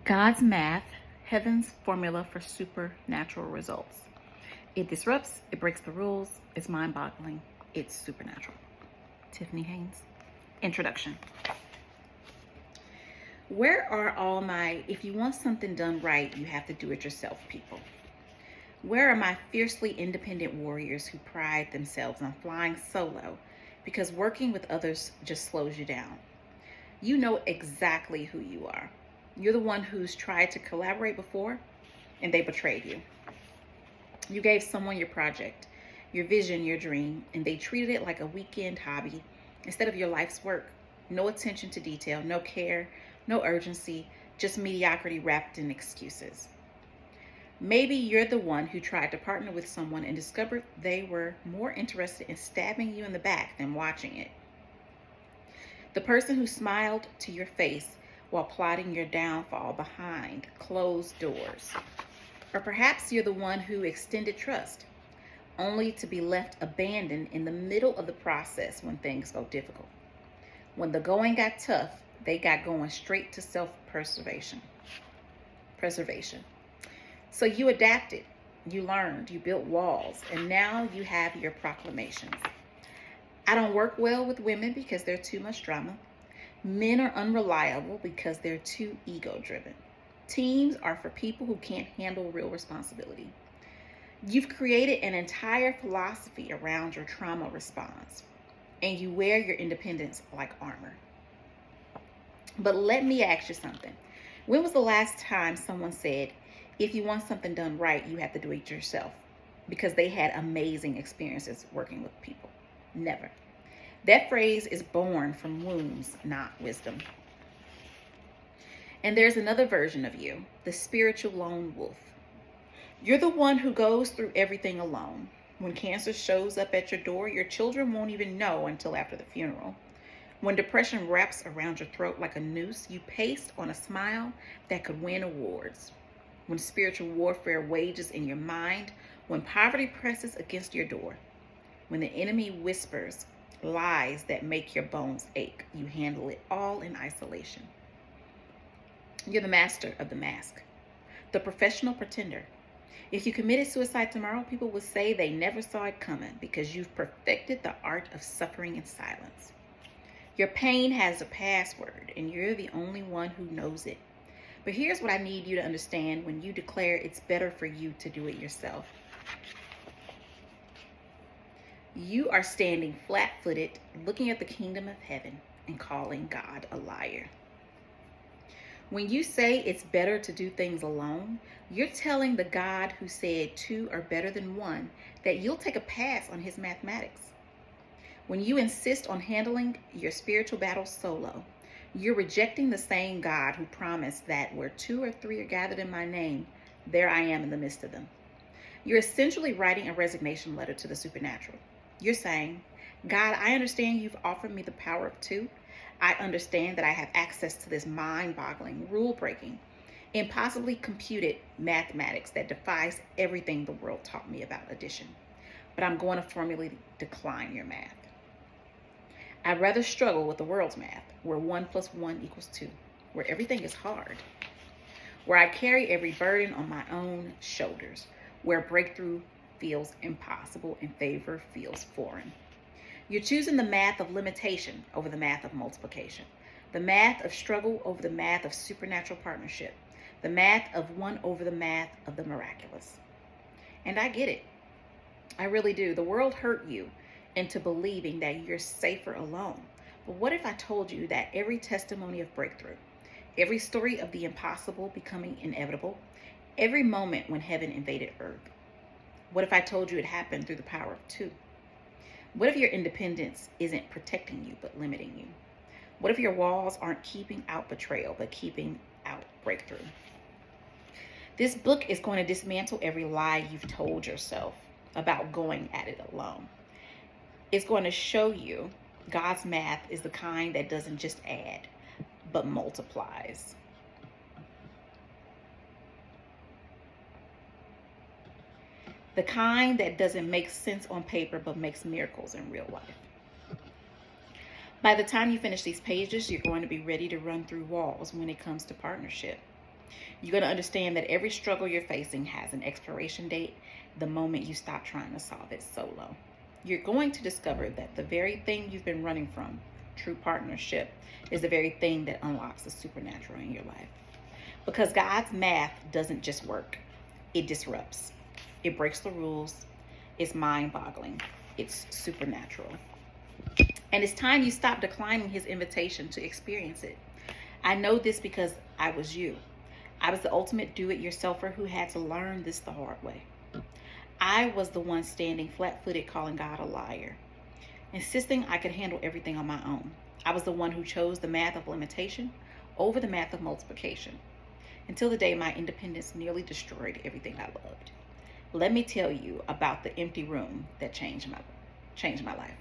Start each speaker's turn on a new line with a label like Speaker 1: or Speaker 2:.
Speaker 1: God's math, heaven's formula for supernatural results. It disrupts, it breaks the rules, it's mind boggling, it's supernatural. Tiffany Haynes. Introduction. Where are all my, if you want something done right, you have to do it yourself people? Where are my fiercely independent warriors who pride themselves on flying solo because working with others just slows you down? You know exactly who you are. You're the one who's tried to collaborate before and they betrayed you. You gave someone your project, your vision, your dream, and they treated it like a weekend hobby instead of your life's work. No attention to detail, no care, no urgency, just mediocrity wrapped in excuses. Maybe you're the one who tried to partner with someone and discovered they were more interested in stabbing you in the back than watching it. The person who smiled to your face while plotting your downfall behind closed doors. Or perhaps you're the one who extended trust, only to be left abandoned in the middle of the process when things go difficult. When the going got tough, they got going straight to self-preservation. So you adapted, you learned, you built walls, and now you have your proclamations. I don't work well with women because they're too much drama. Men are unreliable because they're too ego-driven. Teams are for people who can't handle real responsibility. You've created an entire philosophy around your trauma response, and you wear your independence like armor. But let me ask you something. When was the last time someone said, if you want something done right, you have to do it yourself? Because they had amazing experiences working with people. Never. That phrase is born from wounds, not wisdom. And there's another version of you, the spiritual lone wolf. You're the one who goes through everything alone. When cancer shows up at your door, your children won't even know until after the funeral. When depression wraps around your throat like a noose, you paste on a smile that could win awards. When spiritual warfare wages in your mind, when poverty presses against your door, when the enemy whispers lies that make your bones ache, you handle it all in isolation. You're the master of the mask, the professional pretender. If you committed suicide tomorrow, people would say they never saw it coming because you've perfected the art of suffering in silence. Your pain has a password, and you're the only one who knows it. But here's what I need you to understand when you declare it's better for you to do it yourself. You are standing flat-footed, looking at the kingdom of heaven and calling God a liar. When you say it's better to do things alone, you're telling the God who said two are better than one that you'll take a pass on his mathematics. When you insist on handling your spiritual battle solo, you're rejecting the same God who promised that where two or three are gathered in my name, there I am in the midst of them. You're essentially writing a resignation letter to the supernatural. You're saying, God, I understand you've offered me the power of two. I understand that I have access to this mind-boggling, rule-breaking, impossibly computed mathematics that defies everything the world taught me about addition. But I'm going to formally decline your math. I'd rather struggle with the world's math, where 1 + 1 = 2, where everything is hard, where I carry every burden on my own shoulders, where breakthrough feels impossible and favor feels foreign. You're choosing the math of limitation over the math of multiplication, the math of struggle over the math of supernatural partnership, the math of one over the math of the miraculous. And I get it. I really do. The world hurt you into believing that you're safer alone. But what if I told you that every testimony of breakthrough, every story of the impossible becoming inevitable, every moment when heaven invaded earth, what if I told you it happened through the power of two? What if your independence isn't protecting you but limiting you? What if your walls aren't keeping out betrayal but keeping out breakthrough? This book is going to dismantle every lie you've told yourself about going at it alone. It's going to show you God's math is the kind that doesn't just add, but multiplies. The kind that doesn't make sense on paper, but makes miracles in real life. By the time you finish these pages, you're going to be ready to run through walls when it comes to partnership. You're going to understand that every struggle you're facing has an expiration date the moment you stop trying to solve it solo. You're going to discover that the very thing you've been running from, true partnership, is the very thing that unlocks the supernatural in your life. Because God's math doesn't just work, it disrupts. It breaks the rules. It's mind-boggling. It's supernatural. And it's time you stop declining his invitation to experience it. I know this because I was you. I was the ultimate do-it-yourselfer who had to learn this the hard way. I was the one standing flat-footed calling God a liar, insisting I could handle everything on my own. I was the one who chose the math of limitation over the math of multiplication, until the day my independence nearly destroyed everything I loved. Let me tell you about the empty room that changed my life.